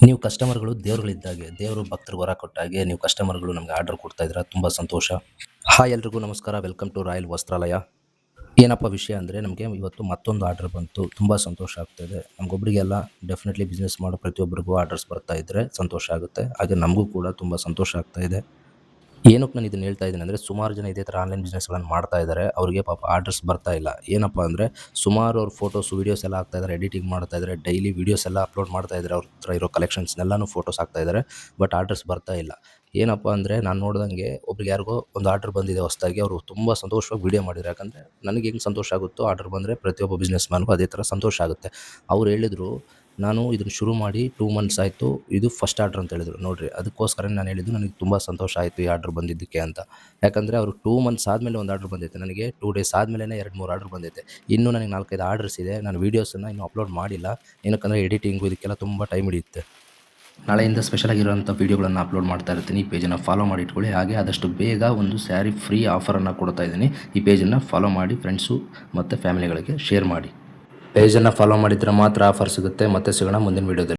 ನೀವು ಕಸ್ಟಮರ್‌ಗಳು ದೇವರುಗಳಿದ್ದಾಗೆ. ದೇವರು ಭಕ್ತರಿಗೆ ವರ ಕೊಟ್ಟಾಗೆ ನೀವು ಕಸ್ಟಮರ್‌ಗಳು ನಮ್ಗೆ ಆರ್ಡರ್ ಕೊಡ್ತಾ ಇದ್ದೀರಾ. ತುಂಬ ಸಂತೋಷ. ಹಾಯ್ ಎಲ್ರಿಗೂ ನಮಸ್ಕಾರ. Welcome to Royal Vastralaya. ಏನಪ್ಪ ವಿಷಯ ಅಂದರೆ ನಮಗೆ ಇವತ್ತು ಮತ್ತೊಂದು ಆರ್ಡರ್ ಬಂತು. ತುಂಬ ಸಂತೋಷ ಆಗ್ತಾಯಿದೆ. ನಮಗೊಬ್ಬರಿಗೆಲ್ಲ ಡೆಫಿನೆಟ್ಲಿ ಬಿಸ್ನೆಸ್ ಮಾಡೋ ಪ್ರತಿಯೊಬ್ಬರಿಗೂ ಆರ್ಡರ್ಸ್ ಬರ್ತಾ ಇದ್ದರೆ ಸಂತೋಷ ಆಗುತ್ತೆ. ಹಾಗೆ ನಮಗೂ ಕೂಡ ತುಂಬ ಸಂತೋಷ ಆಗ್ತಾಯಿದೆ. ಏನಕ್ಕೆ ನಾನು ಇದನ್ನ ಹೇಳ್ತಾ ಇದ್ದೀನಿ ಅಂದರೆ, ಸುಮಾರು ಜನ ಇದೇ ಥರ ಆನ್ಲೈನ್ ಬಿಸ್ನೆಸ್ಗಳನ್ನು ಮಾಡ್ತಾ ಇದ್ದಾರೆ. ಅವರಿಗೆ ಪಾಪ ಆರ್ಡರ್ಸ್ ಬರ್ತಾ ಇಲ್ಲ. ಏನಪ್ಪ ಅಂದರೆ, ಸುಮಾರು ಅವ್ರ ಫೋಟೋಸ್, ವೀಡಿಯೋಸ್ ಎಲ್ಲ ಹಾಕ್ತಾ ಇದ್ದಾರೆ, ಎಡಿಟಿಂಗ್ ಮಾಡ್ತಾ ಇದ್ದಾರೆ, ಡೈಲಿ ವೀಡಿಯೋಸ್ ಎಲ್ಲ ಅಪ್ಲೋಡ್ ಮಾಡ್ತಾ ಇದ್ದಾರೆ. ಅವ್ರ ಹತ್ರ ಇರೋ ಕಲೆಕ್ಷನ್ಸ್ನೆಲ್ಲನೂ ಫೋಟೋಸ್ ಹಾಕ್ತಾ ಇದ್ದಾರೆ. ಬಟ್ ಆರ್ಡರ್ಸ್ ಬರ್ತಾ ಇಲ್ಲ. ಏನಪ್ಪ ಅಂದರೆ, ನಾನು ನೋಡ್ದಂಗೆ ಒಬ್ರಿಗೆ ಯಾರಿಗೋ ಒಂದು ಆರ್ಡರ್ ಬಂದಿದೆ ಹೊಸದಾಗಿ. ಅವರು ತುಂಬ ಸಂತೋಷವಾಗಿ ವೀಡಿಯೋ ಮಾಡಿದ್ರು. ಯಾಕಂದರೆ ನನಗೆ ಹೆಂಗೆ ಸಂತೋಷ ಆಗುತ್ತೋ ಆರ್ಡರ್ ಬಂದರೆ ಪ್ರತಿಯೊಬ್ಬ ಬಿಸ್ನೆಸ್ ಮ್ಯಾನ್ಗೂ ಅದೇ ಥರ ಸಂತೋಷ ಆಗುತ್ತೆ. ಅವ್ರು ಹೇಳಿದರು, ನಾನು ಇದನ್ನು ಶುರು ಮಾಡಿ 2 ಮಂತ್ಸ್ ಆಯಿತು. ಇದು ಫಸ್ಟ್ ಆರ್ಡರ್ ಅಂತ ಹೇಳಿದರು. ನೋಡಿರಿ, ಅದಕ್ಕೋಸ್ಕರನೇ ನಾನು ಹೇಳಿದ್ದು ನನಗೆ ತುಂಬ ಸಂತೋಷ ಆಯಿತು ಈ ಆರ್ಡರ್ ಬಂದಿದ್ದಕ್ಕೆ ಅಂತ. ಯಾಕಂದರೆ ಅವರು 2 ಮಂತ್ಸ್ ಆದಮೇಲೆ ಒಂದು ಆರ್ಡರ್ ಬಂದೈತೆ. ನನಗೆ 2 ಡೇಸ್ ಆದಮೇಲೆ 2-3 ಆರ್ಡರ್ ಬಂದೈತೆ. ಇನ್ನೂ ನನಗೆ 4-5 ಆರ್ಡರ್ಸ್ ಇದೆ. ನಾನು ವೀಡಿಯೋಸನ್ನು ಇನ್ನೂ ಅಪ್ಲೋಡ್ ಮಾಡಿಲ್ಲ. ಏನಕ್ಕಂದರೆ ಎಡಿಟಿಂಗು ಇದಕ್ಕೆಲ್ಲ ತುಂಬ ಟೈಮ್ ಹಿಡಿಯುತ್ತೆ. ನಾಳೆಯಿಂದ ಸ್ಪೆಷಲ್ ಆಗಿರುವಂಥ ವೀಡಿಯೋಗಳನ್ನು ಅಪ್ಲೋಡ್ ಮಾಡ್ತಾ ಇರ್ತೀನಿ. ಈ ಪೇಜನ್ನು ಫಾಲೋ ಮಾಡಿ ಇಟ್ಕೊಳ್ಳಿ. ಹಾಗೆ ಆದಷ್ಟು ಬೇಗ ಒಂದು ಸ್ಯಾರಿ ಫ್ರೀ ಆಫರನ್ನು ಕೊಡ್ತಾ ಇದ್ದೀನಿ. ಈ ಪೇಜನ್ನು ಫಾಲೋ ಮಾಡಿ ಫ್ರೆಂಡ್ಸು ಮತ್ತು ಫ್ಯಾಮಿಲಿಗಳಿಗೆ ಶೇರ್ ಮಾಡಿ. ಪೇಜನ್ನು ಫಾಲೋ ಮಾಡಿದರೆ ಮಾತ್ರ ಆಫರ್ ಸಿಗುತ್ತೆ. ಮತ್ತೆ ಸಿಗೋಣ ಮುಂದಿನ ವೀಡಿಯೋದಲ್ಲಿ.